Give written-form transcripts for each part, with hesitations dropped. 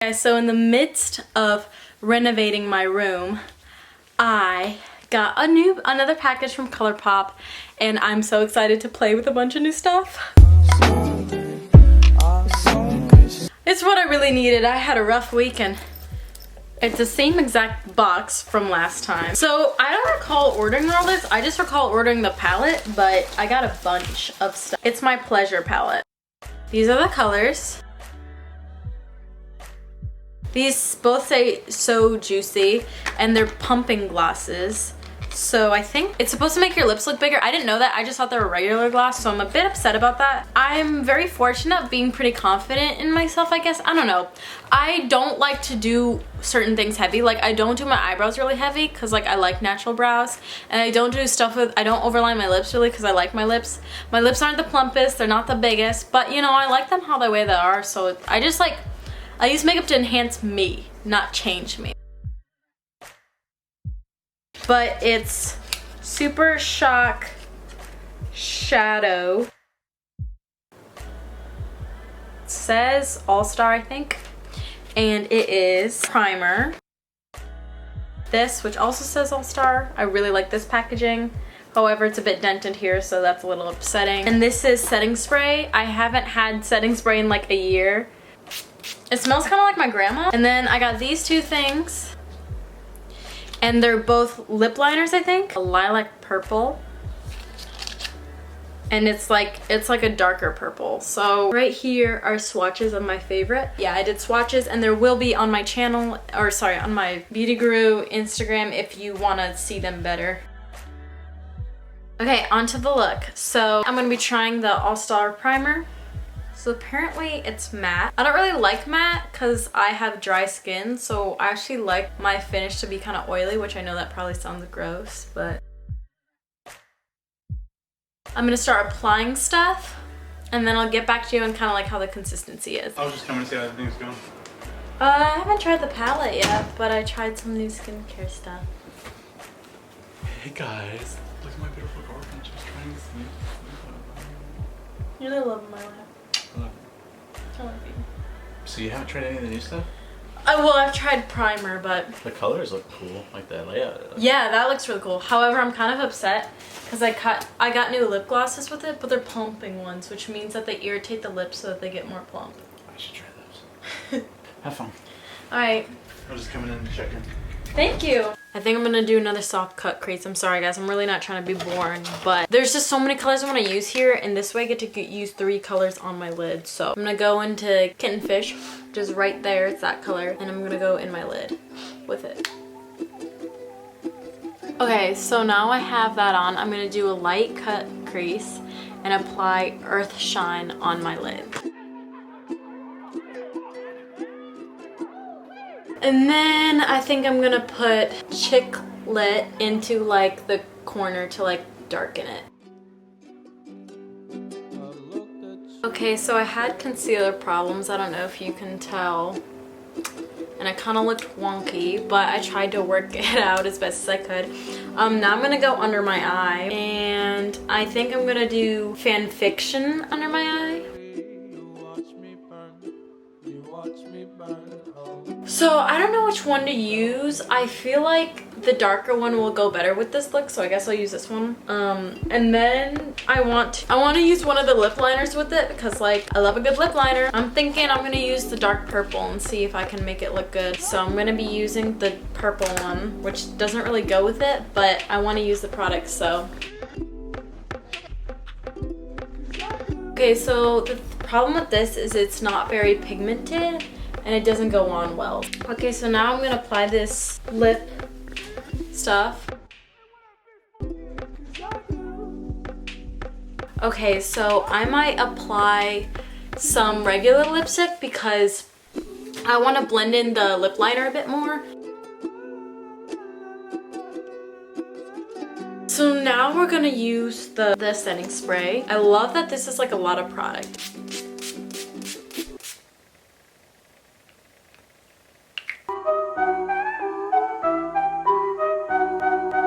Guys, so in the midst of renovating my room, I got another package from ColourPop, and I'm so excited to play with a bunch of new stuff. It's what I really needed. I had a rough week and it's the same exact box from last time. So I don't recall ordering all this. I just recall ordering the palette, but I got a bunch of stuff. It's my pleasure palette. These are the colors. These both say So Juicy, and they're pumping glosses. So I think it's supposed to make your lips look bigger. I didn't know that. I just thought they were regular gloss, so I'm a bit upset about that. I'm very fortunate being pretty confident in myself, I guess. I don't know. I don't like to do certain things heavy. Like, I don't do my eyebrows really heavy because, like, I like natural brows. And I don't do stuff with, I don't overline my lips really because I like my lips. My lips aren't the plumpest. They're not the biggest. But, you know, I like them how the way they are. So I just, like, I use makeup to enhance me, not change me. But it's Super Shock Shadow. It says All-Star, I think. And it is primer. This, which also says All-Star. I really like this packaging. However, it's a bit dented here, so that's a little upsetting. And this is setting spray. I haven't had setting spray in like a year. It smells kind of like my grandma. And then I got these two things. And they're both lip liners, I think. A lilac purple. And it's like a darker purple. So right here are swatches of my favorite. Yeah, I did swatches, and there will be on my channel, or sorry, on my Beauty Guru Instagram if you want to see them better. Okay, onto the look. So I'm going to be trying the All-Star primer. So apparently it's matte. I don't really like matte because I have dry skin, so I actually like my finish to be kind of oily, which I know that probably sounds gross, but I'm gonna start applying stuff, and then I'll get back to you on kind of like how the consistency is. I was just coming to see how everything's going. I haven't tried the palette yet, but I tried some new skincare stuff. Hey guys, look at my beautiful girlfriend. She's trying to sleep. You're the love of my life. I love you. So you haven't tried any of the new stuff? Well, I've tried primer, but the colors look cool, like that layout. Yeah, that looks really cool. However, I'm kind of upset because I got new lip glosses with it, but they're plumping ones, which means that they irritate the lips so that they get more plump. I should try those. Have fun. All right. I was just coming in to check in. Thank you. I think I'm gonna do another soft cut crease. I'm sorry guys, I'm really not trying to be boring, but there's just so many colors I want to use here, and this way I get to use 3 colors on my lid. So I'm gonna go into Kitten Fish, which is right there, it's that color, and I'm gonna go in my lid with it. Okay, so now I have that on. I'm gonna do a light cut crease and apply Earth Shine on my lid. And then I think I'm gonna put Chick Lit into like the corner to like darken it. Okay, so I had concealer problems. I don't know if you can tell. And it kind of looked wonky, but I tried to work it out as best as I could. Now I'm gonna go under my eye, and I think I'm gonna do Fanfiction under my eye. So I don't know which one to use. I feel like the darker one will go better with this look, so I guess I'll use this one. And then I want to use one of the lip liners with it because, like, I love a good lip liner. I'm thinking I'm gonna use the dark purple and see if I can make it look good. So I'm gonna be using the purple one, which doesn't really go with it, but I want to use the product, so. Okay, so the problem with this is it's not very pigmented and it doesn't go on well. Okay, so now I'm gonna apply this lip stuff. Okay, so I might apply some regular lipstick because I want to blend in the lip liner a bit more. So now we're gonna use the setting spray. I love that this is like a lot of product.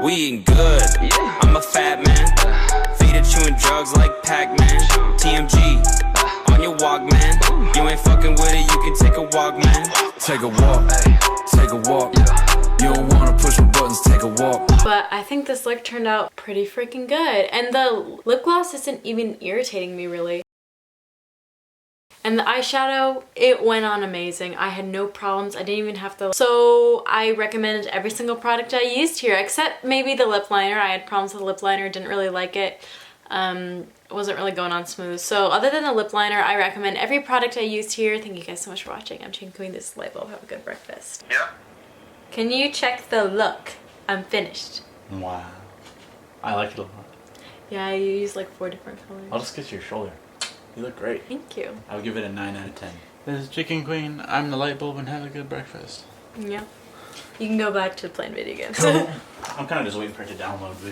We eating good, I'm a fat man. Feed it chewing drugs like Pac-Man. TMG, on your walk, man. You ain't fucking with it, you can take a walk, man. Take a walk, take a walk. You don't wanna push my buttons, take a walk. But I think this look turned out pretty freaking good. And the lip gloss isn't even irritating me really. And the eyeshadow, it went on amazing. I had no problems. I didn't even have to. So I recommend every single product I used here, except maybe the lip liner. I had problems with the lip liner, didn't really like it. It wasn't really going on smooth. So other than the lip liner, I recommend every product I used here. Thank you guys so much for watching. I'm Chain Queen, this is Light Bulb. Have a good breakfast. Yeah. Can you check the look? I'm finished. Wow. I like it a lot. Yeah, I used like 4 different colors. I'll just kiss your shoulder. You look great. Thank you. I would give it a 9 out of 10. This is Chicken Queen. I'm the Light Bulb and have a good breakfast. Yeah. You can go back to playing video games. I'm kind of just waiting for it to download video.